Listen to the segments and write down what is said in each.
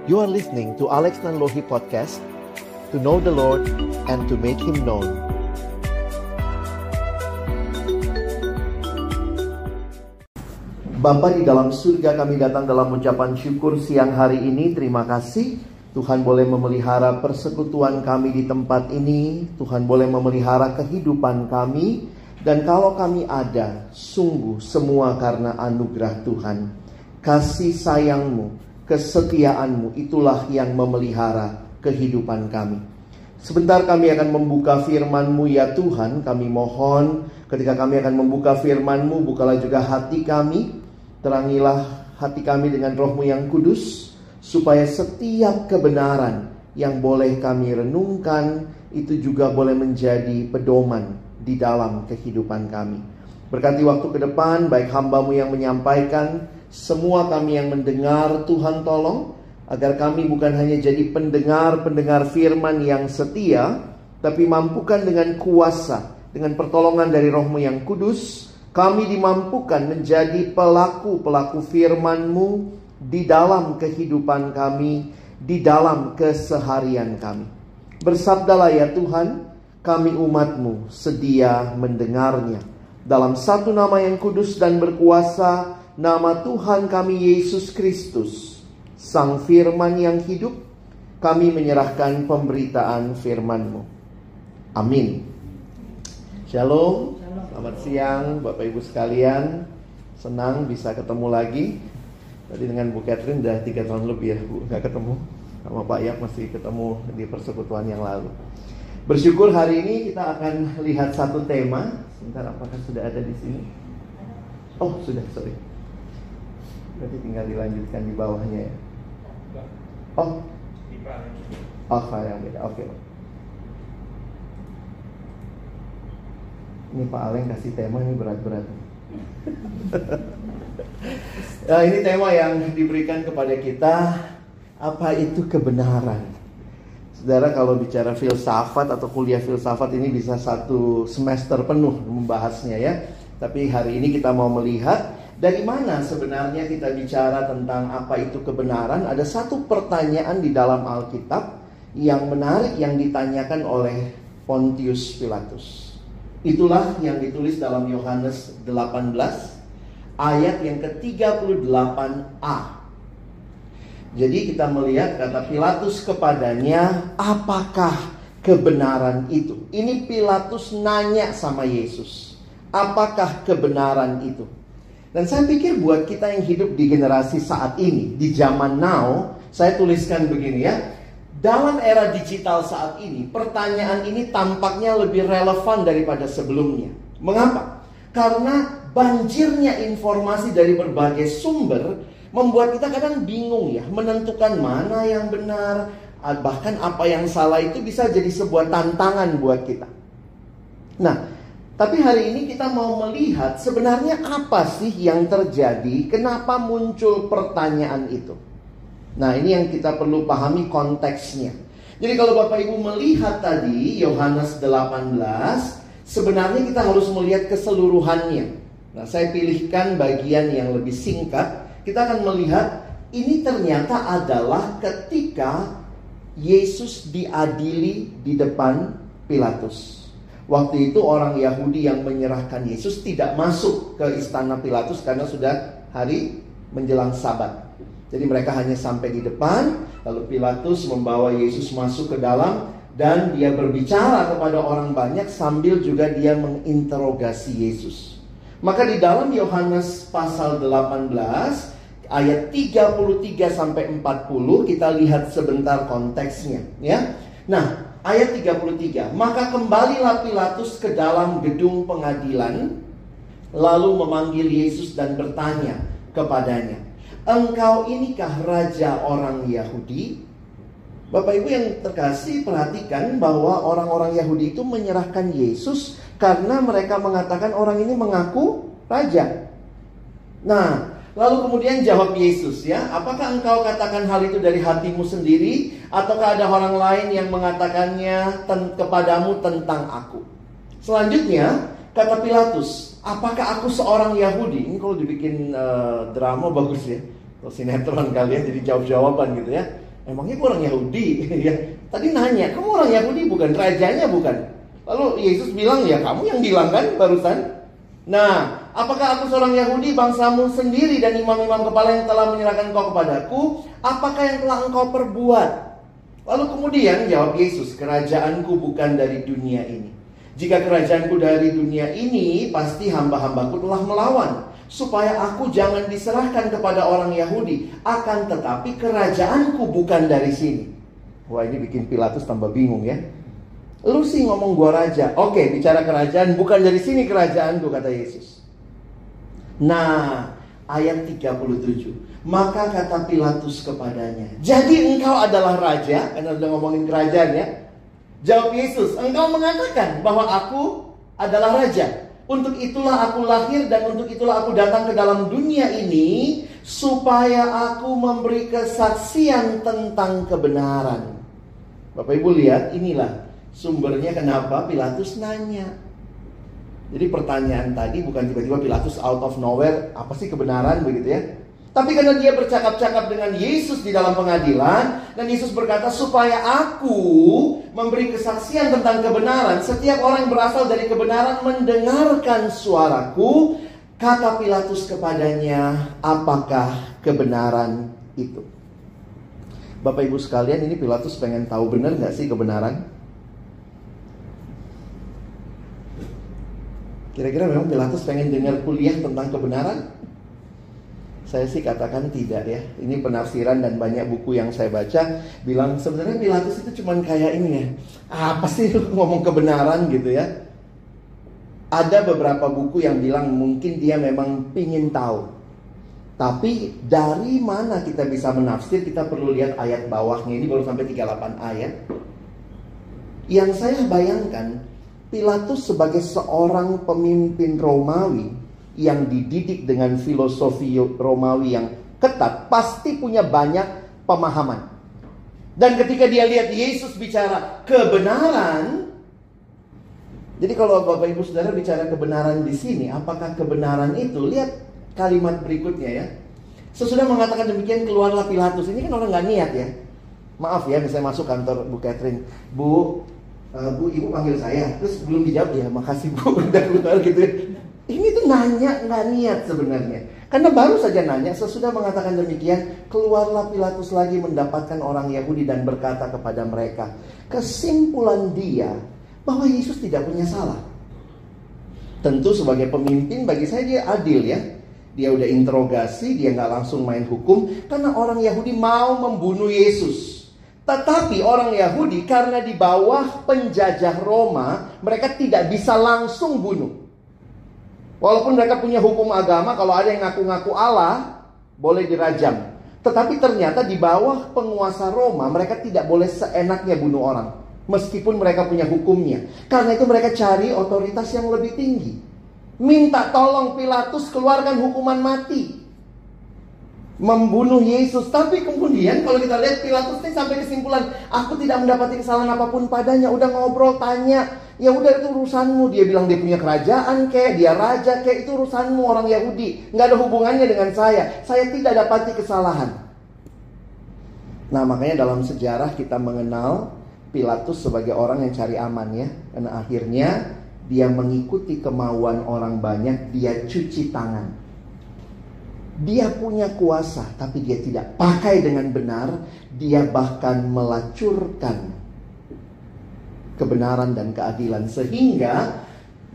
You are listening to Alex Nanlohi Podcast, to know the Lord and to make Him known. Bapa di dalam surga, kami datang dalam ucapan syukur siang hari ini. Terima kasih Tuhan boleh memelihara persekutuan kami di tempat ini. Tuhan boleh memelihara kehidupan kami. Dan kalau kami ada, sungguh semua karena anugerah Tuhan. Kasih sayang-Mu, kesetiaan-Mu, itulah yang memelihara kehidupan kami. Sebentar kami akan membuka firman-Mu ya Tuhan. Kami mohon ketika kami akan membuka firman-Mu, bukalah juga hati kami. Terangilah hati kami dengan Roh-Mu yang kudus, supaya setiap kebenaran yang boleh kami renungkan, itu juga boleh menjadi pedoman di dalam kehidupan kami. Berkati waktu ke depan, baik hamba-Mu yang menyampaikan, semua kami yang mendengar, Tuhan tolong, agar kami bukan hanya jadi pendengar-pendengar firman yang setia, tapi mampukan dengan kuasa, dengan pertolongan dari Roh-Mu yang kudus, kami dimampukan menjadi pelaku-pelaku firman-Mu di dalam kehidupan kami, di dalam keseharian kami. Bersabdalah ya Tuhan, kami umat-Mu sedia mendengarnya. Dalam satu nama yang kudus dan berkuasa, nama Tuhan kami Yesus Kristus, Sang Firman yang hidup, kami menyerahkan pemberitaan firman-Mu. Amin. Shalom, selamat siang Bapak Ibu sekalian. Senang bisa ketemu lagi. Tadi dengan Bu Catherine udah 3 tahun lebih ya Bu gak ketemu. Sama Pak Yak masih ketemu di persekutuan yang lalu. Bersyukur hari ini kita akan lihat satu tema. Sebentar, apakah sudah ada di sini? Oh sudah, sorry. Berarti tinggal dilanjutkan di bawahnya ya. Oh file yang beda, oke. Ini Pak Aleng kasih tema, ini berat-berat. Nah, ini tema yang diberikan kepada kita. Apa itu kebenaran? Saudara, kalau bicara filsafat atau kuliah filsafat ini bisa 1 semester penuh membahasnya ya. Tapi hari ini kita mau melihat dari mana sebenarnya kita bicara tentang apa itu kebenaran. Ada satu pertanyaan di dalam Alkitab yang menarik yang ditanyakan oleh Pontius Pilatus. Itulah yang ditulis dalam Yohanes 18 ayat yang ke-38a. Jadi kita melihat kata Pilatus kepadanya, apakah kebenaran itu? Ini Pilatus nanya sama Yesus, apakah kebenaran itu? Dan saya pikir buat kita yang hidup di generasi saat ini, di zaman now, saya tuliskan begini ya. Dalam era digital saat ini, pertanyaan ini tampaknya lebih relevan daripada sebelumnya. Mengapa? Karena banjirnya informasi dari berbagai sumber membuat kita kadang bingung ya, menentukan mana yang benar, bahkan apa yang salah itu bisa jadi sebuah tantangan buat kita. Nah, tapi hari ini kita mau melihat sebenarnya apa sih yang terjadi, kenapa muncul pertanyaan itu. Nah, ini yang kita perlu pahami konteksnya. Jadi kalau Bapak Ibu melihat tadi Yohanes 18, sebenarnya kita harus melihat keseluruhannya. Nah, saya pilihkan bagian yang lebih singkat. Kita akan melihat ini ternyata adalah ketika Yesus diadili di depan Pilatus. Waktu itu orang Yahudi yang menyerahkan Yesus tidak masuk ke istana Pilatus karena sudah hari menjelang Sabat. Jadi mereka hanya sampai di depan, lalu Pilatus membawa Yesus masuk ke dalam dan dia berbicara kepada orang banyak sambil juga dia menginterogasi Yesus. Maka di dalam Yohanes pasal 18 ayat 33 sampai 40 kita lihat sebentar konteksnya ya. Nah, ayat 33, maka kembalilah Pilatus ke dalam gedung pengadilan, lalu memanggil Yesus dan bertanya kepadanya, engkau inikah raja orang Yahudi? Bapak Ibu yang terkasih, perhatikan bahwa orang-orang Yahudi itu menyerahkan Yesus karena mereka mengatakan orang ini mengaku raja. Nah, lalu kemudian jawab Yesus ya, apakah engkau katakan hal itu dari hatimu sendiri, ataukah ada orang lain yang mengatakannya kepadamu tentang aku? Selanjutnya kata Pilatus, apakah aku seorang Yahudi? Ini kalau dibikin drama bagus ya, atau sinetron kalian jadi jawab-jawaban gitu ya. Emangnya gue orang Yahudi? Ya, tadi nanya, kamu orang Yahudi bukan? Rajanya bukan? Lalu Yesus bilang, ya kamu yang bilang kan barusan. Nah, apakah aku seorang Yahudi, bangsamu sendiri dan imam-imam kepala yang telah menyerahkan engkau kepadaku? Apakah yang telah engkau perbuat? Lalu kemudian jawab Yesus, kerajaanku bukan dari dunia ini. Jika kerajaanku dari dunia ini, pasti hamba-hambaku telah melawan, supaya aku jangan diserahkan kepada orang Yahudi. Akan tetapi kerajaanku bukan dari sini. Wah, ini bikin Pilatus tambah bingung ya. Lu sih ngomong gua raja. Oke, bicara kerajaan, bukan dari sini kerajaanku, kata Yesus. Nah, ayat 37. Maka kata Pilatus kepadanya, jadi engkau adalah raja? Karena udah ngomongin kerajaan ya. Jawab Yesus, engkau mengatakan bahwa aku adalah raja. Untuk itulah aku lahir dan untuk itulah aku datang ke dalam dunia ini, supaya aku memberi kesaksian tentang kebenaran. Bapak Ibu lihat, inilah sumbernya kenapa Pilatus nanya. Jadi pertanyaan tadi bukan tiba-tiba Pilatus out of nowhere, apa sih kebenaran begitu ya. Tapi karena dia bercakap-cakap dengan Yesus di dalam pengadilan, dan Yesus berkata, supaya aku memberi kesaksian tentang kebenaran. Setiap orang yang berasal dari kebenaran mendengarkan suaraku. Kata Pilatus kepadanya, apakah kebenaran itu? Bapak Ibu sekalian, ini Pilatus pengen tahu benar gak sih kebenaran? Kira-kira memang Pilatus pengen dengar kuliah tentang kebenaran? Saya sih katakan tidak ya. Ini penafsiran dan banyak buku yang saya baca bilang sebenarnya Pilatus itu cuman kayak ini ya. Apa sih lu ngomong kebenaran gitu ya. Ada beberapa buku yang bilang mungkin dia memang pingin tahu. Tapi dari mana kita bisa menafsir? Kita perlu lihat ayat bawahnya. Ini baru sampai 38 ayat. Yang saya bayangkan, Pilatus sebagai seorang pemimpin Romawi yang dididik dengan filosofi Romawi yang ketat, pasti punya banyak pemahaman. Dan ketika dia lihat Yesus bicara kebenaran, jadi kalau Bapak Ibu Saudara bicara kebenaran di sini, apakah kebenaran itu? Lihat kalimat berikutnya ya. Sesudah mengatakan demikian, keluarlah Pilatus. Ini kan orang nggak niat ya. Maaf ya, misalnya masuk kantor Bu Catherine, Bu, Ibu panggil saya, terus belum dijawab, ya makasih Bu, udah keluar gitu. Ini tuh nanya nggak niat sebenarnya. Karena baru saja nanya, sesudah mengatakan demikian, keluarlah Pilatus lagi mendapatkan orang Yahudi dan berkata kepada mereka, kesimpulan dia bahwa Yesus tidak punya salah. Tentu sebagai pemimpin bagi saya dia adil ya. Dia udah interogasi, dia nggak langsung main hukum, karena orang Yahudi mau membunuh Yesus. Tetapi orang Yahudi karena di bawah penjajah Roma, mereka tidak bisa langsung bunuh. Walaupun mereka punya hukum agama, kalau ada yang ngaku-ngaku Allah, boleh dirajam. Tetapi ternyata di bawah penguasa Roma, mereka tidak boleh seenaknya bunuh orang. Meskipun mereka punya hukumnya. Karena itu mereka cari otoritas yang lebih tinggi. Minta tolong Pilatus keluarkan hukuman mati. Membunuh Yesus. Tapi kemudian kalau kita lihat Pilatus ini sampai kesimpulan, aku tidak mendapati kesalahan apapun padanya. Udah ngobrol, tanya, ya udah itu urusanmu. Dia bilang dia punya kerajaan kek, dia raja kek, itu urusanmu orang Yahudi. Nggak ada hubungannya dengan saya. Saya tidak dapati kesalahan. Nah makanya dalam sejarah kita mengenal Pilatus sebagai orang yang cari aman ya. Karena akhirnya dia mengikuti kemauan orang banyak, dia cuci tangan. Dia punya kuasa, tapi dia tidak pakai dengan benar. Dia bahkan melacurkan kebenaran dan keadilan. Sehingga,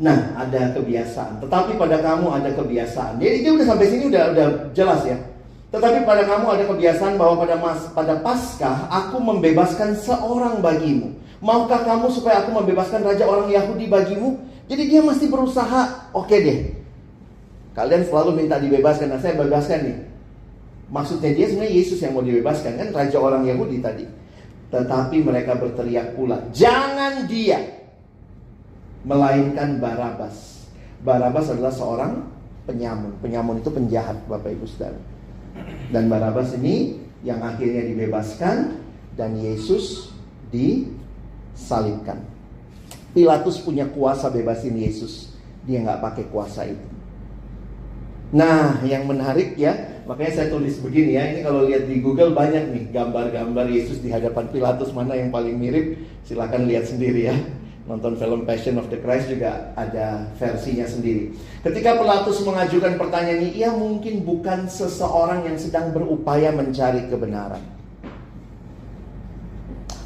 nah ada kebiasaan. Tetapi pada kamu ada kebiasaan. Jadi dia udah sampai sini udah jelas ya. Tetapi pada kamu ada kebiasaan bahwa pada Paskah aku membebaskan seorang bagimu. Maukah kamu supaya aku membebaskan raja orang Yahudi bagimu? Jadi dia masih berusaha, oke deh. Kalian selalu minta dibebaskan, nah saya bebaskan nih. Maksudnya dia sebenarnya Yesus yang mau dibebaskan, kan raja orang Yahudi tadi. Tetapi mereka berteriak pula, jangan dia, melainkan Barabas. Barabas adalah seorang penyamun. Penyamun itu penjahat, Bapak Ibu Saudara. Dan Barabas ini yang akhirnya dibebaskan, dan Yesus disalibkan. Pilatus punya kuasa bebasin Yesus, dia nggak pakai kuasa itu. Nah, yang menarik ya, makanya saya tulis begini ya. Ini kalau lihat di Google banyak nih gambar-gambar Yesus di hadapan Pilatus, mana yang paling mirip, silakan lihat sendiri ya. Nonton film Passion of the Christ juga ada versinya sendiri. Ketika Pilatus mengajukan pertanyaan ini, ia mungkin bukan seseorang yang sedang berupaya mencari kebenaran.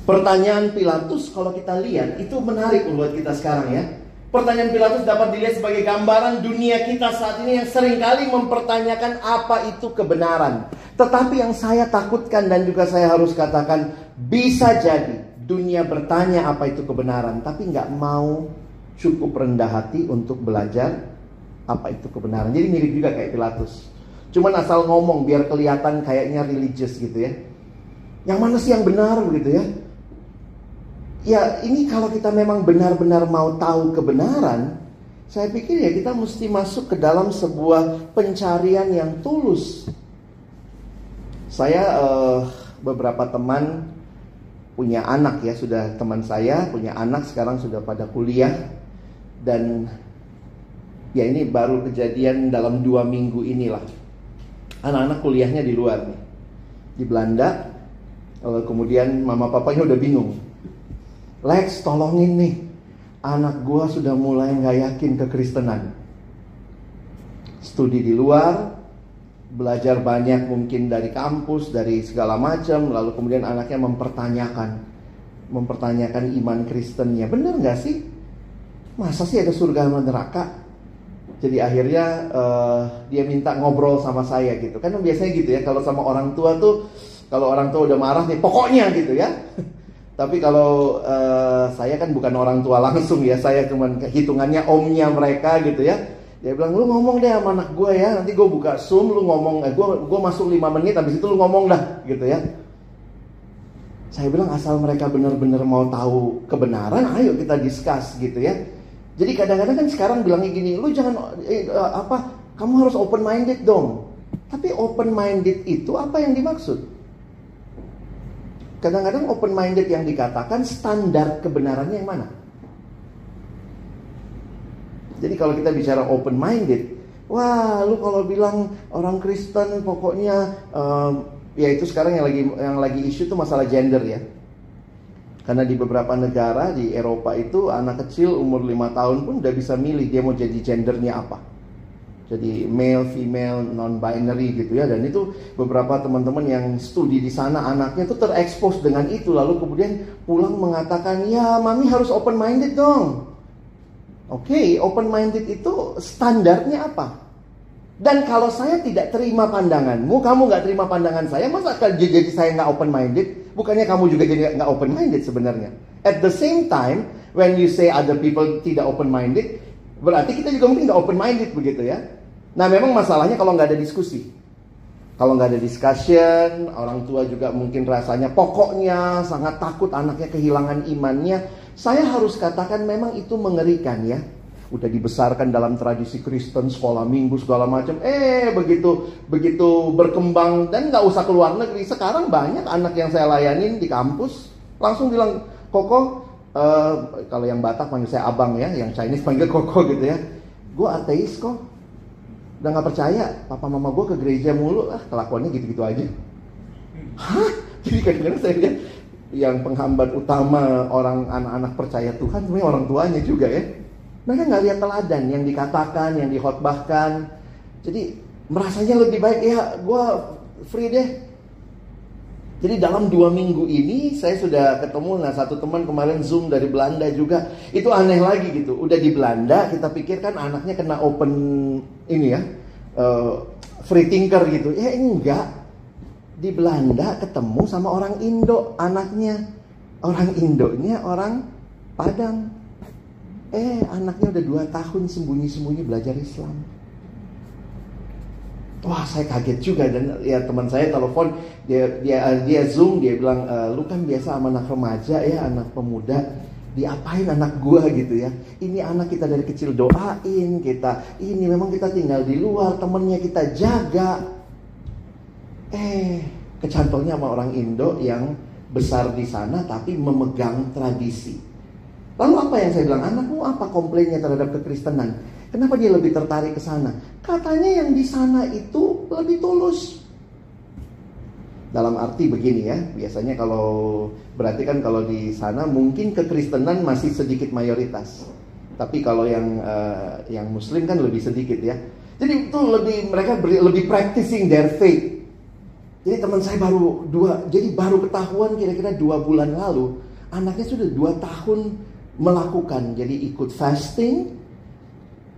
Pertanyaan Pilatus kalau kita lihat itu menarik buat kita sekarang ya. Pertanyaan Pilatus dapat dilihat sebagai gambaran dunia kita saat ini yang seringkali mempertanyakan apa itu kebenaran. Tetapi yang saya takutkan dan juga saya harus katakan, bisa jadi dunia bertanya apa itu kebenaran, tapi nggak mau cukup rendah hati untuk belajar apa itu kebenaran. Jadi mirip juga kayak Pilatus. Cuman asal ngomong biar kelihatan kayaknya religious gitu ya. Yang mana sih yang benar begitu ya? Ya ini kalau kita memang benar-benar mau tahu kebenaran, saya pikir ya kita mesti masuk ke dalam sebuah pencarian yang tulus. Saya beberapa teman punya anak ya, sudah teman saya punya anak sekarang sudah pada kuliah. Dan ya ini baru kejadian dalam 2 minggu inilah. Anak-anak kuliahnya di luar nih, di Belanda. Kemudian mama papanya udah bingung. Lex, tolongin nih, anak gua sudah mulai gak yakin kekristenan. Studi di luar, belajar banyak mungkin dari kampus, dari segala macam. Lalu kemudian anaknya mempertanyakan iman Kristennya. Bener gak sih? Masa sih ada surga sama neraka? Jadi akhirnya dia minta ngobrol sama saya gitu. Kan biasanya gitu ya, kalau sama orang tua tuh, kalau orang tua udah marah nih, pokoknya gitu ya. Tapi kalau saya kan bukan orang tua langsung ya, saya cuman hitungannya omnya mereka gitu ya. Dia bilang, lu ngomong deh sama anak gue ya, nanti gue buka Zoom, lu ngomong, gue masuk 5 menit, habis itu lu ngomong dah gitu ya. Saya bilang asal mereka benar-benar mau tahu kebenaran, ayo kita discuss gitu ya. Jadi kadang-kadang kan sekarang bilangnya gini, lu jangan kamu harus open minded dong. Tapi open minded itu apa yang dimaksud? Kadang-kadang open minded yang dikatakan standar kebenarannya yang mana? Jadi kalau kita bicara open minded, wah lu kalau bilang orang Kristen pokoknya ya itu sekarang yang lagi isu itu masalah gender ya. Karena di beberapa negara di Eropa itu anak kecil umur 5 tahun pun udah bisa milih dia mau jadi gendernya apa. Jadi male, female, non-binary gitu ya. Dan itu beberapa teman-teman yang studi di sana, anaknya tuh terekspos dengan itu. Lalu kemudian pulang mengatakan, ya mami harus open-minded dong. Oke, open-minded itu standarnya apa? Dan kalau saya tidak terima pandanganmu, kamu gak terima pandangan saya, masa jadi saya gak open-minded? Bukannya kamu juga jadi gak open-minded sebenarnya. At the same time, when you say other people tidak open-minded, berarti kita juga mungkin gak open-minded begitu ya. Nah memang masalahnya kalau gak ada diskusi. Kalau gak ada discussion, orang tua juga mungkin rasanya pokoknya sangat takut anaknya kehilangan imannya. Saya harus katakan memang itu mengerikan ya. Udah dibesarkan dalam tradisi Kristen, sekolah minggu segala macam. Begitu berkembang dan gak usah keluar negeri. Sekarang banyak anak yang saya layanin di kampus langsung bilang, Koko, kalau yang Batak panggil saya abang ya, yang Chinese panggil Koko gitu ya. Gue ateis kok. Udah gak percaya, papa mama gue ke gereja mulu, kelakuannya gitu-gitu aja. Hah? Jadi kadang-kadang saya lihat yang penghambat utama orang anak-anak percaya Tuhan sebenarnya orang tuanya juga ya. Mereka gak lihat teladan yang dikatakan, yang dikhotbahkan. Jadi merasanya lebih baik ya gue free deh. Jadi dalam 2 minggu ini saya sudah ketemu satu teman kemarin Zoom dari Belanda juga. Itu aneh lagi gitu. Udah di Belanda kita pikirkan anaknya kena open ini ya, free thinker gitu. Ya enggak. Di Belanda ketemu sama orang Indo, anaknya. Orang Indonya orang Padang. Anaknya udah 2 tahun sembunyi-sembunyi belajar Islam. Wah, saya kaget juga. Dan ya teman saya telepon, dia Zoom, dia bilang, lu kan biasa sama anak remaja ya, anak pemuda, diapain anak gua gitu ya. Ini anak kita dari kecil doain, ini memang kita tinggal di luar, temennya kita jaga. Kecantolnya sama orang Indo yang besar di sana tapi memegang tradisi. Lalu apa yang saya bilang, anakmu apa komplainnya terhadap kekristenan? Kenapa dia lebih tertarik ke sana? Katanya yang di sana itu lebih tulus. Dalam arti begini ya, biasanya berarti kan kalau di sana mungkin kekristenan masih sedikit mayoritas. Tapi kalau yang Muslim kan lebih sedikit ya. Jadi itu mereka lebih practicing their faith. Jadi teman saya baru ketahuan kira-kira 2 bulan lalu, anaknya sudah 2 tahun melakukan. Jadi ikut fasting,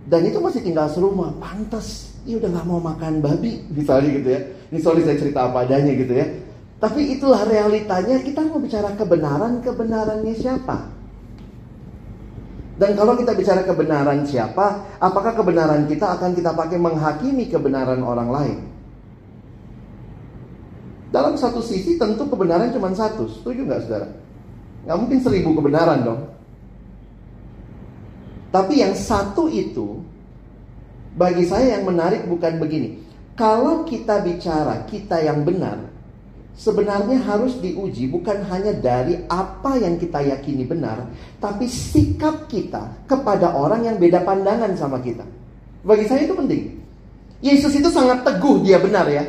dan itu masih tinggal serumah. Pantas, udah gak mau makan babi, misalnya gitu ya. Ini sorry saya cerita apa adanya gitu ya. Tapi itulah realitanya. Kita mau bicara kebenarannya siapa? Dan kalau kita bicara kebenaran siapa, apakah kebenaran kita akan kita pakai menghakimi kebenaran orang lain? Dalam satu sisi tentu kebenaran cuma satu. Setuju gak saudara? Gak mungkin 1000 kebenaran dong. Tapi yang satu itu, bagi saya yang menarik bukan begini. Kalau kita bicara kita yang benar, sebenarnya harus diuji bukan hanya dari apa yang kita yakini benar, tapi sikap kita kepada orang yang beda pandangan sama kita. Bagi saya itu penting. Yesus itu sangat teguh dia benar ya.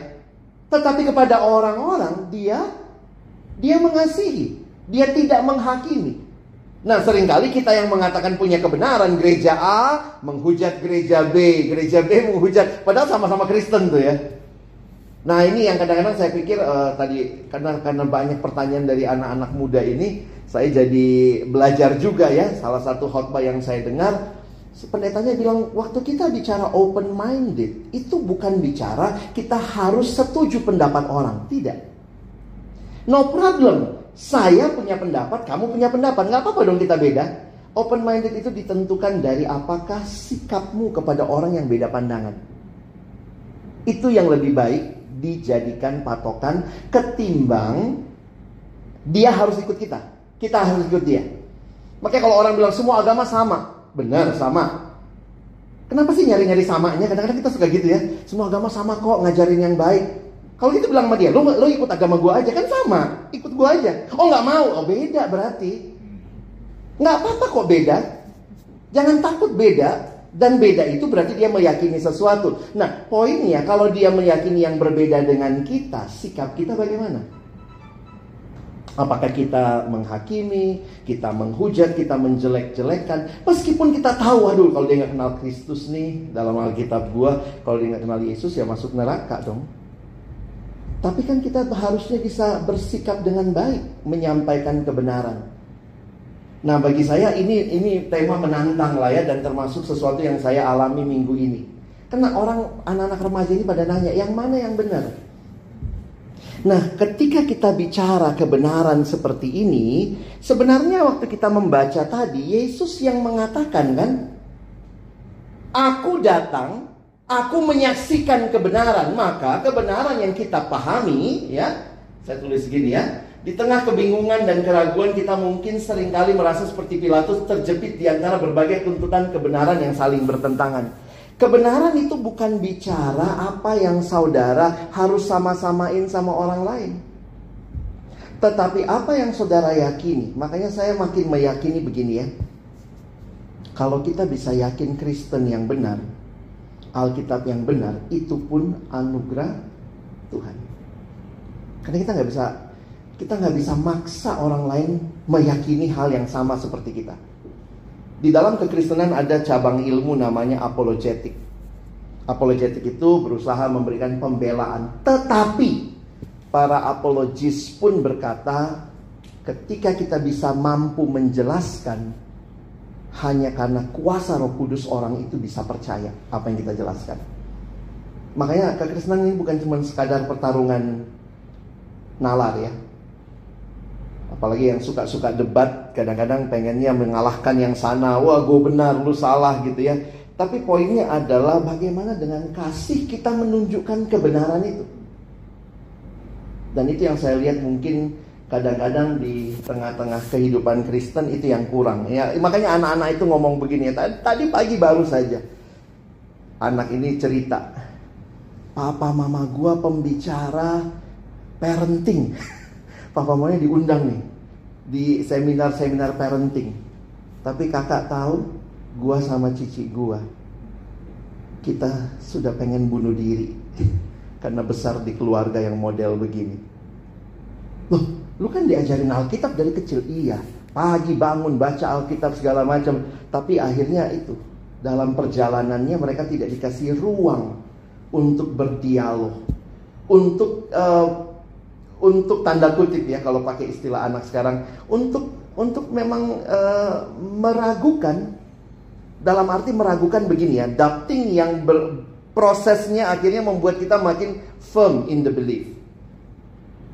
Tetapi kepada orang-orang dia mengasihi. Dia tidak menghakimi. Nah, seringkali kita yang mengatakan punya kebenaran, gereja A menghujat gereja B menghujat, padahal sama-sama Kristen tuh ya. Nah, ini yang kadang-kadang saya pikir tadi karena banyak pertanyaan dari anak-anak muda ini, saya jadi belajar juga ya. Salah satu khotbah yang saya dengar, pendetanya bilang, waktu kita bicara open minded, itu bukan bicara kita harus setuju pendapat orang, tidak. No problem. Saya punya pendapat, kamu punya pendapat. Gak apa-apa dong kita beda. Open minded itu ditentukan dari apakah sikapmu kepada orang yang beda pandangan. Itu yang lebih baik dijadikan patokan ketimbang dia harus ikut kita. Kita harus ikut dia. Makanya kalau orang bilang semua agama sama, benar sama. Kenapa sih nyari-nyari samanya? Kadang-kadang kita suka gitu ya. Semua agama sama kok, ngajarin yang baik. Kalau kita bilang sama dia, lo ikut agama gue aja, kan sama, ikut gue aja. Oh gak mau, beda berarti. Gak apa-apa kok beda. Jangan takut beda. Dan beda itu berarti dia meyakini sesuatu. Nah poinnya, kalau dia meyakini yang berbeda dengan kita, sikap kita bagaimana? Apakah kita menghakimi, kita menghujat, kita menjelek-jelekan? Meskipun kita tahu, aduh kalau dia gak kenal Kristus nih, dalam Alkitab gue, kalau dia gak kenal Yesus ya masuk neraka dong. Tapi kan kita harusnya bisa bersikap dengan baik, menyampaikan kebenaran. Nah bagi saya ini tema menantang lah ya, dan termasuk sesuatu yang saya alami minggu ini. Karena anak-anak remaja ini pada nanya, yang mana yang benar? Nah ketika kita bicara kebenaran seperti ini, sebenarnya waktu kita membaca tadi, Yesus yang mengatakan kan, aku datang, aku menyaksikan kebenaran. Maka kebenaran yang kita pahami ya, saya tulis gini ya, di tengah kebingungan dan keraguan kita mungkin seringkali merasa seperti Pilatus terjepit di antara berbagai tuntutan kebenaran yang saling bertentangan. Kebenaran itu bukan bicara apa yang saudara harus sama-samain sama orang lain, tetapi apa yang saudara yakini. Makanya saya makin meyakini begini ya, kalau kita bisa yakin Kristen yang benar, Alkitab yang benar, itu pun anugerah Tuhan. Karena kita nggak bisa maksa orang lain meyakini hal yang sama seperti kita. Di dalam kekristenan ada cabang ilmu namanya apologetik. Apologetik itu berusaha memberikan pembelaan. Tetapi para apologis pun berkata, ketika kita bisa mampu menjelaskan, hanya karena kuasa Roh Kudus orang itu bisa percaya apa yang kita jelaskan. Makanya kekristenan ini bukan cuma sekadar pertarungan nalar ya. Apalagi yang suka-suka debat, kadang-kadang pengennya mengalahkan yang sana. Wah gue benar, lu salah gitu ya. Tapi poinnya adalah bagaimana dengan kasih kita menunjukkan kebenaran itu. Dan itu yang saya lihat mungkin kadang-kadang di tengah-tengah kehidupan Kristen itu yang kurang ya. Makanya anak-anak itu ngomong begini ya. Tadi pagi baru saja anak ini cerita, papa mama gua pembicara parenting. Papa mamanya diundang nih di seminar-seminar parenting. Tapi kakak tahu, gua sama cici gua kita sudah pengen bunuh diri karena besar di keluarga yang model begini. Loh, lu kan diajarin Alkitab dari kecil. Iya, pagi bangun baca Alkitab segala macam. Tapi akhirnya itu, dalam perjalanannya mereka tidak dikasih ruang untuk berdialog, untuk tanda kutip ya, kalau pakai istilah anak sekarang, untuk memang meragukan. Dalam arti meragukan begini ya, doubting yang prosesnya akhirnya membuat kita makin firm in the belief.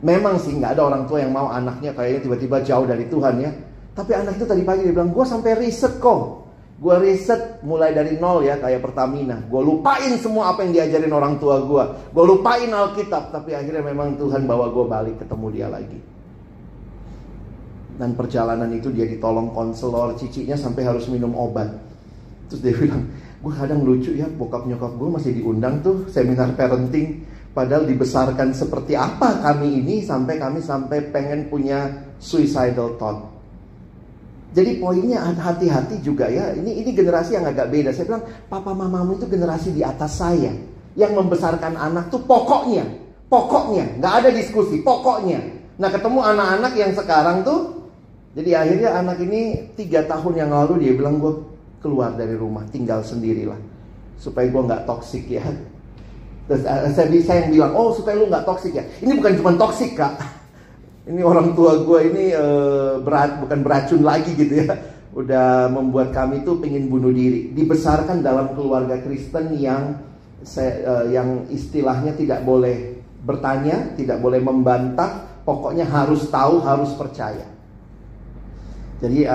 Memang sih nggak ada orang tua yang mau anaknya kayaknya tiba-tiba jauh dari Tuhan ya. Tapi anak itu tadi pagi dia bilang, gue sampai riset kok. Gue riset mulai dari nol ya, kayak Pertamina. Gue lupain semua apa yang diajarin orang tua gue. Gue lupain Alkitab. Tapi akhirnya memang Tuhan bawa gue balik ketemu dia lagi. Dan perjalanan itu dia ditolong konselor, cicinya sampai harus minum obat. Terus dia bilang, gue kadang lucu ya, bokap nyokap gue masih diundang tuh seminar parenting. Padahal dibesarkan seperti apa kami ini sampai pengen punya suicidal thought. Jadi poinnya hati-hati juga ya. Ini generasi yang agak beda. Saya bilang, papa mamamu itu generasi di atas saya. Yang membesarkan anak tuh pokoknya. Nggak ada diskusi, pokoknya. Nah ketemu anak-anak yang sekarang tuh, jadi akhirnya anak ini 3 tahun yang lalu dia bilang, gue keluar dari rumah, tinggal sendirilah supaya gue nggak toksik ya. Terus saya yang bilang, oh supaya lu nggak toksik ya. Ini bukan cuma toksik kak, ini orang tua gue ini bukan beracun lagi gitu ya. Udah membuat kami tuh pengen bunuh diri. Dibesarkan dalam keluarga Kristen yang istilahnya tidak boleh bertanya, tidak boleh membantah, pokoknya harus tahu, harus percaya. Jadi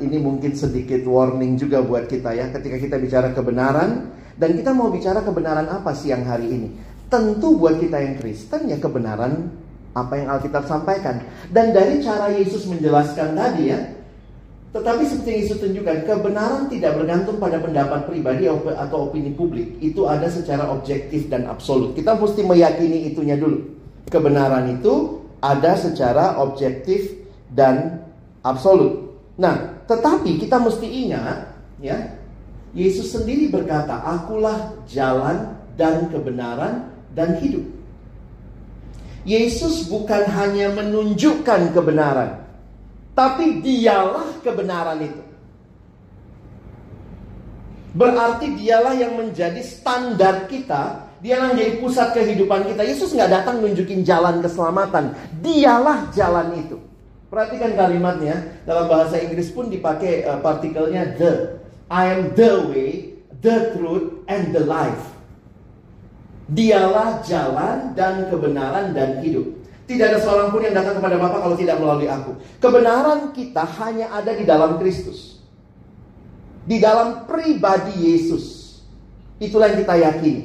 ini mungkin sedikit warning juga buat kita ya, ketika kita bicara kebenaran. Dan kita mau bicara kebenaran apa siang hari ini? Tentu buat kita yang Kristen ya kebenaran apa yang Alkitab sampaikan. Dan dari cara Yesus menjelaskan tadi ya, tetapi seperti yang Yesus tunjukkan, kebenaran tidak bergantung pada pendapat pribadi atau opini publik. Itu ada secara objektif dan absolut. Kita mesti meyakini itunya dulu. Kebenaran itu ada secara objektif dan absolut. Nah, tetapi kita mesti ingat ya, Yesus sendiri berkata, akulah jalan dan kebenaran dan hidup. Yesus bukan hanya menunjukkan kebenaran, tapi dialah kebenaran itu. Berarti dialah yang menjadi standar kita, dialah yang menjadi pusat kehidupan kita. Yesus nggak datang nunjukin jalan keselamatan, dialah jalan itu. Perhatikan kalimatnya, dalam bahasa Inggris pun dipakai partikelnya the. I am the way, the truth, and the life. Dialah jalan dan kebenaran dan hidup. Tidak ada seorang pun yang datang kepada Bapa kalau tidak melalui aku. Kebenaran kita hanya ada di dalam Kristus, di dalam pribadi Yesus. Itulah yang kita yakini.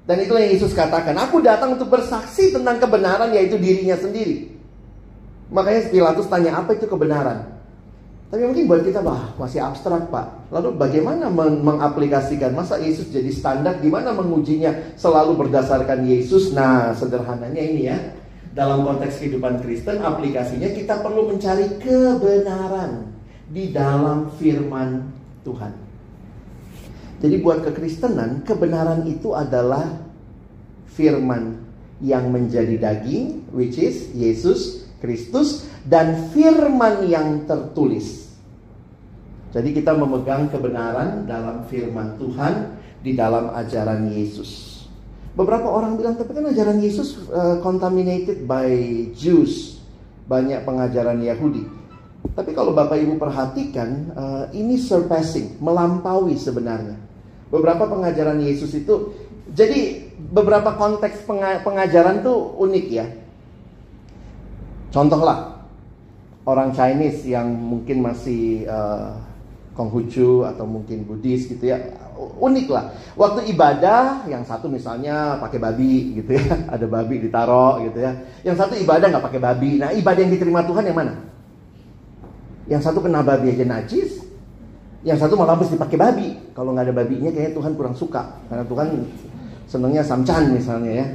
Dan itulah yang Yesus katakan, aku datang untuk bersaksi tentang kebenaran, yaitu dirinya sendiri. Makanya Pilatus tanya, apa itu kebenaran? Tapi mungkin buat kita, masih abstrak pak. Lalu bagaimana mengaplikasikan? Masa Yesus jadi standar? Gimana mengujinya selalu berdasarkan Yesus? Nah, sederhananya ini ya. Dalam konteks kehidupan Kristen, aplikasinya kita perlu mencari kebenaran di dalam firman Tuhan. Jadi buat kekristenan, kebenaran itu adalah firman yang menjadi daging, which is Yesus Kristus, dan firman yang tertulis. Jadi kita memegang kebenaran dalam firman Tuhan, di dalam ajaran Yesus. Beberapa orang bilang, tapi kan ajaran Yesus contaminated by Jews, banyak pengajaran Yahudi. Tapi kalau Bapak Ibu perhatikan, ini surpassing, melampaui sebenarnya. Beberapa pengajaran Yesus itu, jadi beberapa konteks pengajaran tuh unik ya. Contohlah, orang Chinese yang mungkin masih Konghucu atau mungkin Buddhis gitu ya, unik lah. Waktu ibadah, yang satu misalnya pakai babi gitu ya, ada babi ditaruh gitu ya. Yang satu ibadah nggak pakai babi. Nah, ibadah yang diterima Tuhan yang mana? Yang satu kena babi aja najis, yang satu malah mesti pakai babi. Kalau nggak ada babinya kayaknya Tuhan kurang suka, karena Tuhan senangnya samcan misalnya ya.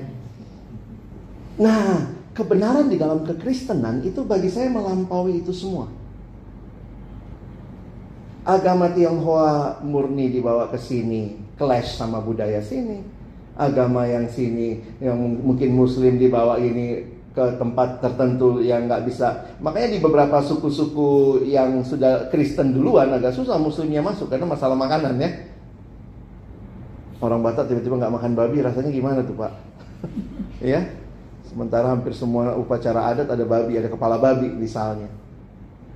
Nah, kebenaran di dalam kekristenan itu bagi saya melampaui itu semua. Agama Tionghoa murni dibawa ke sini, clash sama budaya sini. Agama yang sini, yang mungkin Muslim dibawa ini ke tempat tertentu yang nggak bisa. Makanya di beberapa suku-suku yang sudah Kristen duluan agak susah Muslimnya masuk karena masalah makanan ya. Orang Batak tiba-tiba nggak makan babi, rasanya gimana tuh Pak? Ya, sementara hampir semua upacara adat ada babi, ada kepala babi misalnya.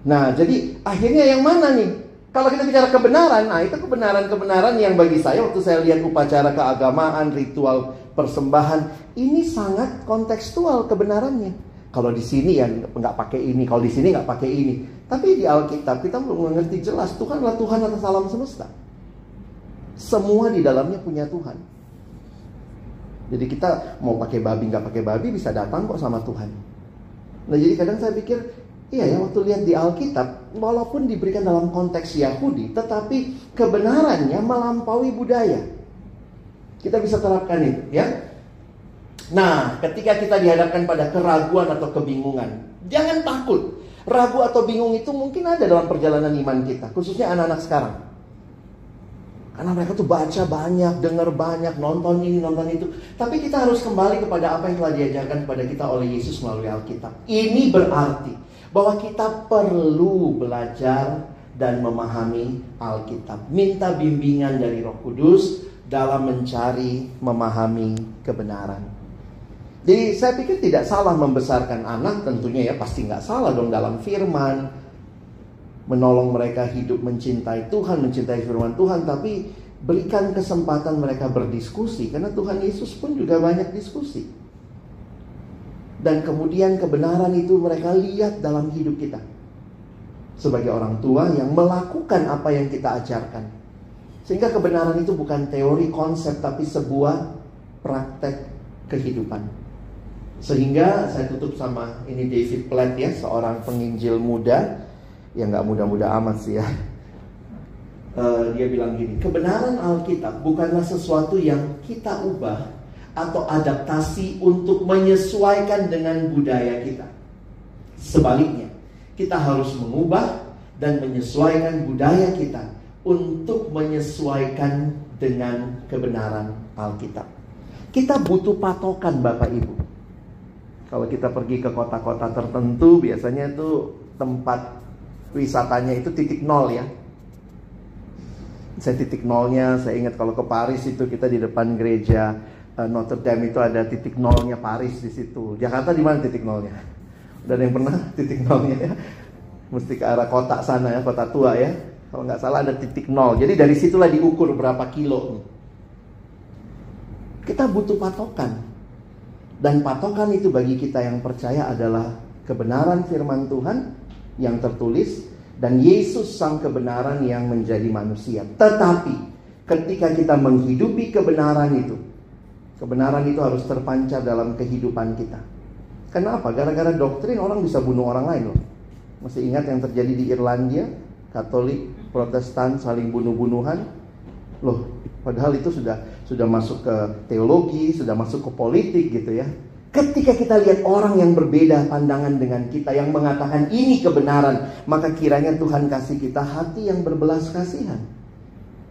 Nah, jadi akhirnya yang mana nih? Kalau kita bicara kebenaran, nah itu kebenaran-kebenaran yang bagi saya waktu saya lihat upacara keagamaan, ritual persembahan, ini sangat kontekstual kebenarannya. Kalau di sini ya nggak pakai ini, kalau di sini nggak pakai ini. Tapi di Alkitab kita belum mengerti jelas Tuhan adalah Tuhan atas alam semesta. Semua di dalamnya punya Tuhan. Jadi kita mau pakai babi nggak pakai babi bisa datang kok sama Tuhan. Nah jadi kadang saya pikir iya ya, waktu lihat di Alkitab, walaupun diberikan dalam konteks Yahudi, tetapi kebenarannya melampaui budaya. Kita bisa terapkan itu, ya. Nah, ketika kita dihadapkan pada keraguan atau kebingungan, jangan takut. Ragu atau bingung itu mungkin ada dalam perjalanan iman kita, khususnya anak-anak sekarang. Karena mereka tuh baca banyak, dengar banyak, nonton ini, nonton itu. Tapi kita harus kembali kepada apa yang telah diajarkan kepada kita oleh Yesus melalui Alkitab. Ini berarti bahwa kita perlu belajar dan memahami Alkitab. Minta bimbingan dari Roh Kudus dalam mencari, memahami kebenaran. Jadi saya pikir tidak salah membesarkan anak, tentunya ya pasti nggak salah dong dalam firman. Menolong mereka hidup mencintai Tuhan, mencintai firman Tuhan. Tapi berikan kesempatan mereka berdiskusi. Karena Tuhan Yesus pun juga banyak diskusi. Dan kemudian kebenaran itu mereka lihat dalam hidup kita. Sebagai orang tua yang melakukan apa yang kita ajarkan. Sehingga kebenaran itu bukan teori konsep, tapi sebuah praktek kehidupan. Sehingga saya tutup sama ini David Platt ya, seorang penginjil muda. Ya gak muda-muda amat sih ya. Dia bilang gini, kebenaran Alkitab bukanlah sesuatu yang kita ubah atau adaptasi untuk menyesuaikan dengan budaya kita. Sebaliknya, kita harus mengubah dan menyesuaikan budaya kita untuk menyesuaikan dengan kebenaran Alkitab. Kita butuh patokan Bapak Ibu. Kalau kita pergi ke kota-kota tertentu, biasanya itu tempat wisatanya itu titik nol ya. Saya titik nolnya, saya ingat kalau ke Paris itu kita di depan gereja Notre Dame itu ada titik nolnya Paris di situ. Jakarta di mana titik nolnya? Udah ada yang pernah titik nolnya ya? Mesti ke arah kota sana ya, kota tua ya. Kalau nggak salah ada titik nol. Jadi dari situlah diukur berapa kilo. Kita butuh patokan. Dan patokan itu bagi kita yang percaya adalah kebenaran firman Tuhan yang tertulis dan Yesus sang kebenaran yang menjadi manusia. Tetapi ketika kita menghidupi kebenaran itu, kebenaran itu harus terpancar dalam kehidupan kita. Kenapa? Gara-gara doktrin orang bisa bunuh orang lain loh. Masih ingat yang terjadi di Irlandia? Katolik, Protestan saling bunuh-bunuhan. Loh, padahal itu sudah masuk ke teologi, sudah masuk ke politik gitu ya. Ketika kita lihat orang yang berbeda pandangan dengan kita, yang mengatakan ini kebenaran, maka kiranya Tuhan kasih kita hati yang berbelas kasihan.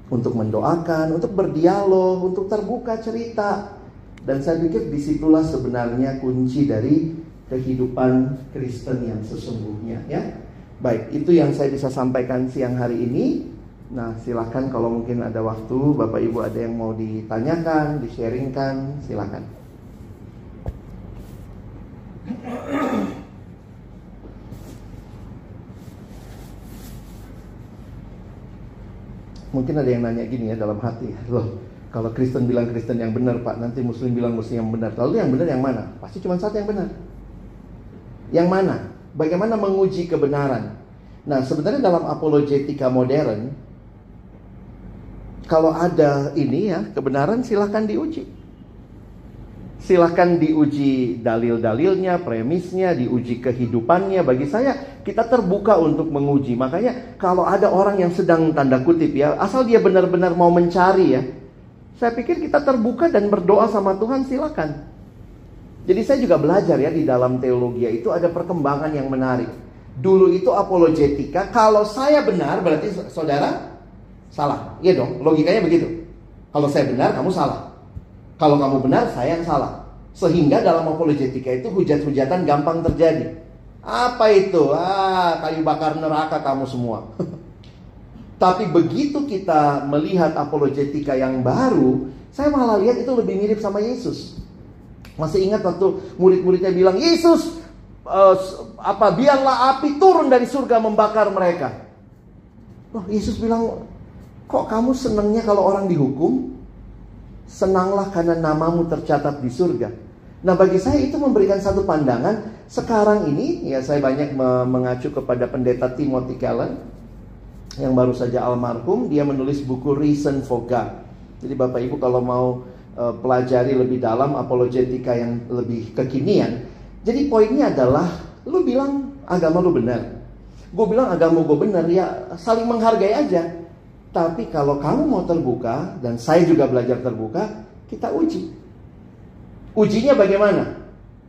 Untuk mendoakan, untuk berdialog, untuk terbuka cerita. Dan saya pikir disitulah sebenarnya kunci dari kehidupan Kristen yang sesungguhnya ya. Baik, itu yang saya bisa sampaikan siang hari ini. Nah, silakan kalau mungkin ada waktu, Bapak Ibu ada yang mau ditanyakan, di-sharingkan, silakan. Mungkin ada yang nanya gini ya dalam hati, loh kalau Kristen bilang Kristen yang benar Pak, nanti Muslim bilang Muslim yang benar. Lalu yang benar yang mana? Pasti cuma satu yang benar. Yang mana? Bagaimana menguji kebenaran? Nah, sebenarnya dalam apologetika modern, kalau ada ini ya, kebenaran silahkan diuji. Silahkan diuji dalil-dalilnya, premisnya, diuji kehidupannya. Bagi saya, kita terbuka untuk menguji. Makanya kalau ada orang yang sedang tanda kutip ya, asal dia benar-benar mau mencari ya, saya pikir kita terbuka dan berdoa sama Tuhan, silakan. Jadi saya juga belajar ya di dalam teologi itu ada perkembangan yang menarik. Dulu itu apologetika, kalau saya benar berarti saudara salah. Iya dong, logikanya begitu. Kalau saya benar, kamu salah. Kalau kamu benar, saya yang salah. Sehingga dalam apologetika itu hujat-hujatan gampang terjadi. Apa itu? Kayu bakar neraka kamu semua. Tapi begitu kita melihat apologetika yang baru, saya malah lihat itu lebih mirip sama Yesus. Masih ingat waktu murid-muridnya bilang, Yesus, biarlah api turun dari surga membakar mereka. Yesus bilang, kok kamu senangnya kalau orang dihukum? Senanglah karena namamu tercatat di surga. Nah, bagi saya itu memberikan satu pandangan. Sekarang ini, ya saya banyak mengacu kepada pendeta Timothy Keller yang baru saja almarhum. Dia menulis buku Reason for God. Jadi Bapak Ibu kalau mau pelajari lebih dalam apologetika yang lebih kekinian, jadi poinnya adalah, lu bilang agama lu benar, gue bilang agama gue benar, ya saling menghargai aja. Tapi kalau kamu mau terbuka, dan saya juga belajar terbuka, kita uji. Ujinya bagaimana?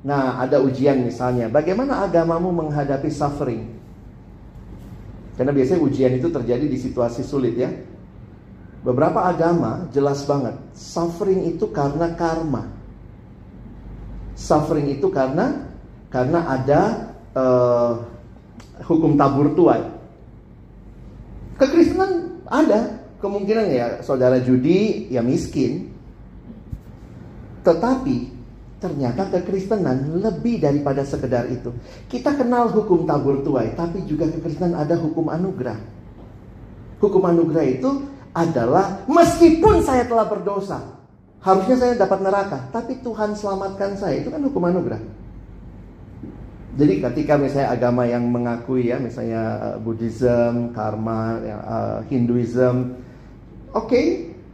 Nah, ada ujian misalnya, bagaimana agamamu menghadapi suffering? Karena biasanya ujian itu terjadi di situasi sulit ya. Beberapa agama jelas banget, suffering itu karena karma. Suffering itu karena ada hukum tabur tuai. Kekristenan ada kemungkinan ya, saudara judi ya miskin. Tetapi ternyata kekristenan lebih daripada sekedar itu. Kita kenal hukum tabur tuai, tapi juga kekristenan ada hukum anugerah. Hukum anugerah itu adalah meskipun saya telah berdosa, harusnya saya dapat neraka, tapi Tuhan selamatkan saya. Itu kan hukum anugerah. Jadi ketika misalnya agama yang mengakui ya, misalnya Buddhism, karma, Hinduism,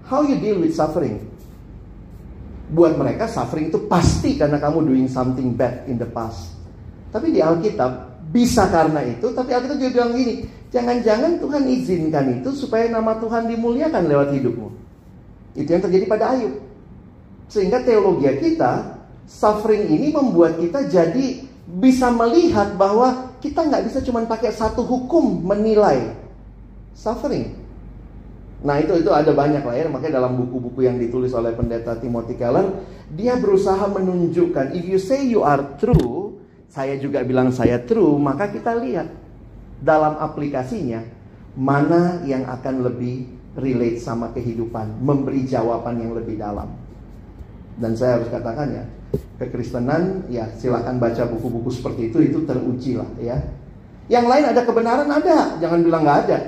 how you deal with suffering? Buat mereka suffering itu pasti karena kamu doing something bad in the past. Tapi di Alkitab bisa karena itu, tapi Alkitab juga bilang gini, jangan-jangan Tuhan izinkan itu supaya nama Tuhan dimuliakan lewat hidupmu. Itu yang terjadi pada Ayub. Sehingga teologi kita, suffering ini membuat kita jadi bisa melihat bahwa kita nggak bisa cuma pakai satu hukum menilai suffering. Nah itu ada banyak lah ya. Makanya dalam buku-buku yang ditulis oleh pendeta Timothy Keller, dia berusaha menunjukkan, if you say you are true, saya juga bilang saya true, maka kita lihat dalam aplikasinya mana yang akan lebih relate sama kehidupan, memberi jawaban yang lebih dalam. Dan saya harus katakan ya, kekristenan ya silakan baca buku-buku seperti itu teruji lah ya. Yang lain ada kebenaran, ada, jangan bilang nggak ada.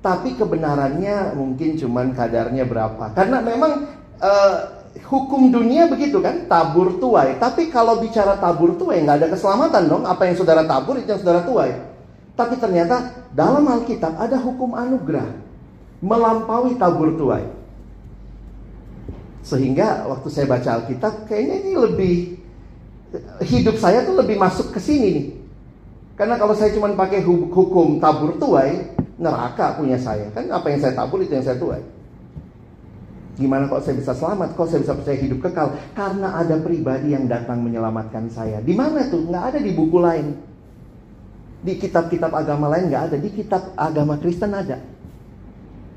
Tapi kebenarannya mungkin cuman kadarnya berapa. Karena memang hukum dunia begitu kan, tabur tuai. Tapi kalau bicara tabur tuai nggak ada keselamatan dong. Apa yang saudara tabur itu yang saudara tuai. Tapi ternyata dalam Alkitab ada hukum anugerah melampaui tabur tuai. Sehingga waktu saya baca Alkitab, kayaknya ini lebih, hidup saya tuh lebih masuk ke sini nih. Karena kalau saya cuma pakai hukum tabur tuai, neraka punya saya. Kan apa yang saya tabur itu yang saya tuai. Gimana kok saya bisa selamat? Kok saya bisa percaya hidup kekal? Karena ada pribadi yang datang menyelamatkan saya. Di mana tuh? Nggak ada di buku lain. Di kitab-kitab agama lain nggak ada. Di kitab agama Kristen ada.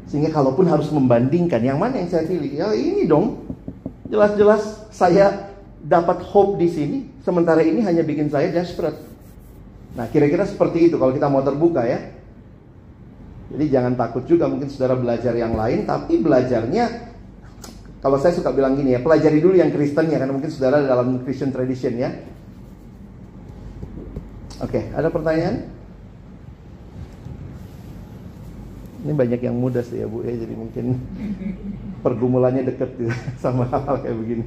Sehingga kalaupun harus membandingkan, yang mana yang saya pilih? Ya ini dong. Jelas-jelas saya dapat hope di sini. Sementara ini hanya bikin saya desperate. Nah kira-kira seperti itu kalau kita mau terbuka ya. Jadi jangan takut juga mungkin saudara belajar yang lain. Tapi belajarnya, kalau saya suka bilang gini ya, pelajari dulu yang Kristennya. Karena mungkin saudara dalam Christian tradition ya. Oke, ada pertanyaan? Ini banyak yang muda sih ya Bu ya, jadi mungkin pergumulannya deket gitu, sama hal kayak begini.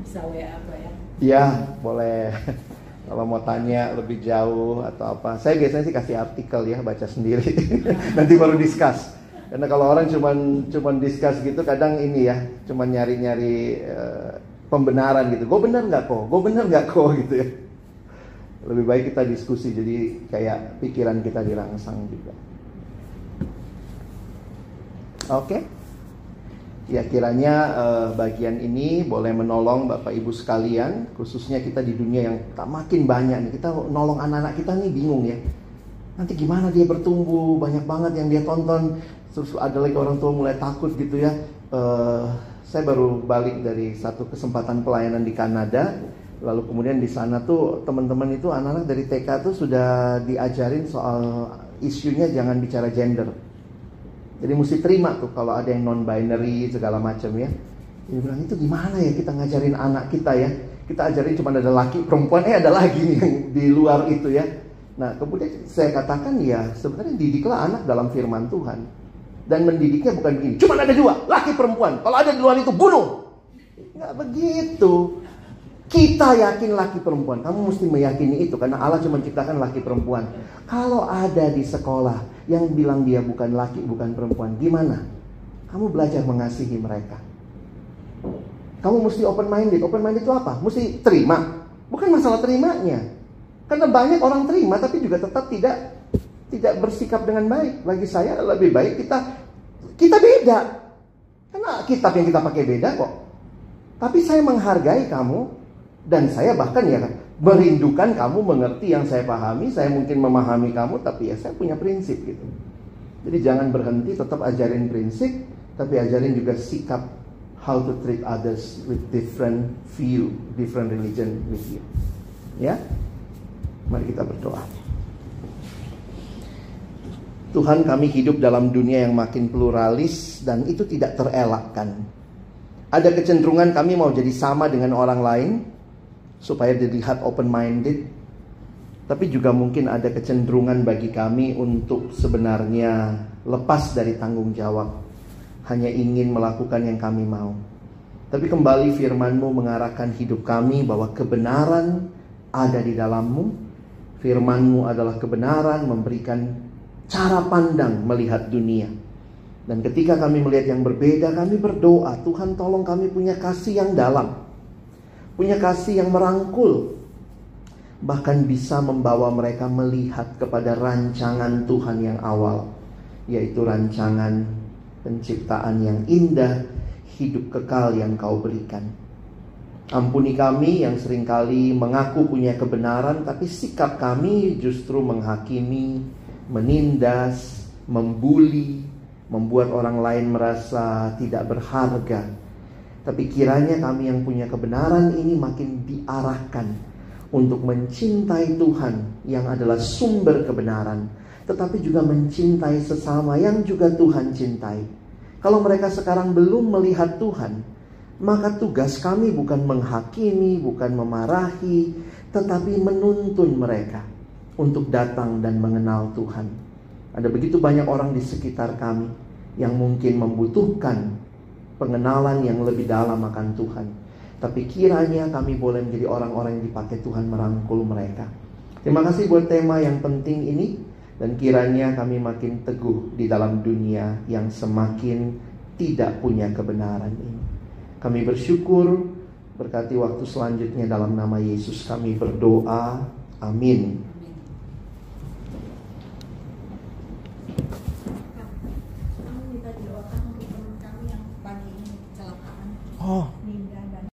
Bisa WA apa ya? Ya, boleh. Kalau mau tanya lebih jauh atau apa, saya biasanya sih kasih artikel ya, baca sendiri. Nanti baru discuss. Karena kalau orang cuman discuss gitu, kadang ini ya, cuman nyari-nyari pembenaran gitu. Gue bener nggak kok? Gue bener nggak kok gitu ya. Lebih baik kita diskusi, jadi kayak pikiran kita dirangsang juga. Oke. Ya kiranya bagian ini boleh menolong Bapak Ibu sekalian, khususnya kita di dunia yang tak makin banyak nih. Kita nolong anak-anak kita nih bingung ya. Nanti gimana dia bertumbuh, banyak banget yang dia tonton. Terus ada lagi orang tua mulai takut gitu ya. Saya baru balik dari satu kesempatan pelayanan di Kanada. Lalu kemudian di sana tuh teman-teman itu anak-anak dari TK tuh sudah diajarin soal isunya jangan bicara gender. Jadi mesti terima tuh kalau ada yang non-binary segala macam ya. Dia bilang itu gimana ya kita ngajarin anak kita ya. Kita ajarin cuma ada laki perempuan, ada lagi nih yang di luar itu ya. Nah kemudian saya katakan ya sebenarnya didiklah anak dalam firman Tuhan. Dan mendidiknya bukan begini, cuma ada dua, laki perempuan. Kalau ada di luar itu bunuh. Nggak begitu. Kita yakin laki perempuan. Kamu mesti meyakini itu karena Allah cuma menciptakan laki perempuan. Kalau ada di sekolah yang bilang dia bukan laki, bukan perempuan, gimana? Kamu belajar mengasihi mereka. Kamu mesti open minded. Open minded itu apa? Mesti terima. Bukan masalah terimanya. Karena banyak orang terima tapi juga tetap tidak bersikap dengan baik. Bagi saya lebih baik kita beda. Karena kitab yang kita pakai beda kok. Tapi saya menghargai kamu. Dan saya bahkan ya merindukan kamu mengerti yang saya pahami. Saya mungkin memahami kamu, tapi ya saya punya prinsip gitu. Jadi jangan berhenti, tetap ajarin prinsip, tapi ajarin juga sikap how to treat others with different view, different religion with you. Ya, mari kita berdoa. Tuhan, kami hidup dalam dunia yang makin pluralis dan itu tidak terelakkan. Ada kecenderungan kami mau jadi sama dengan orang lain supaya dilihat open-minded. Tapi juga mungkin ada kecenderungan bagi kami untuk sebenarnya lepas dari tanggung jawab. Hanya ingin melakukan yang kami mau. Tapi kembali firman-Mu mengarahkan hidup kami bahwa kebenaran ada di dalam-Mu. Firman-Mu adalah kebenaran, memberikan cara pandang melihat dunia. Dan ketika kami melihat yang berbeda, kami berdoa, Tuhan tolong kami punya kasih yang dalam. Punya kasih yang merangkul. Bahkan bisa membawa mereka melihat kepada rancangan Tuhan yang awal. Yaitu rancangan penciptaan yang indah, hidup kekal yang Kau berikan. Ampuni kami yang seringkali mengaku punya kebenaran, tapi sikap kami justru menghakimi, menindas, membuli, membuat orang lain merasa tidak berharga. Tapi kiranya kami yang punya kebenaran ini makin diarahkan untuk mencintai Tuhan yang adalah sumber kebenaran, tetapi juga mencintai sesama yang juga Tuhan cintai. Kalau mereka sekarang belum melihat Tuhan, maka tugas kami bukan menghakimi, bukan memarahi, tetapi menuntun mereka untuk datang dan mengenal Tuhan. Ada begitu banyak orang di sekitar kami yang mungkin membutuhkan pengenalan yang lebih dalam akan Tuhan. Tapi kiranya kami boleh menjadi orang-orang yang dipakai Tuhan merangkul mereka. Terima kasih buat tema yang penting ini. Dan kiranya kami makin teguh di dalam dunia yang semakin tidak punya kebenaran ini. Kami bersyukur, berkati waktu selanjutnya dalam nama Yesus kami berdoa. Amin.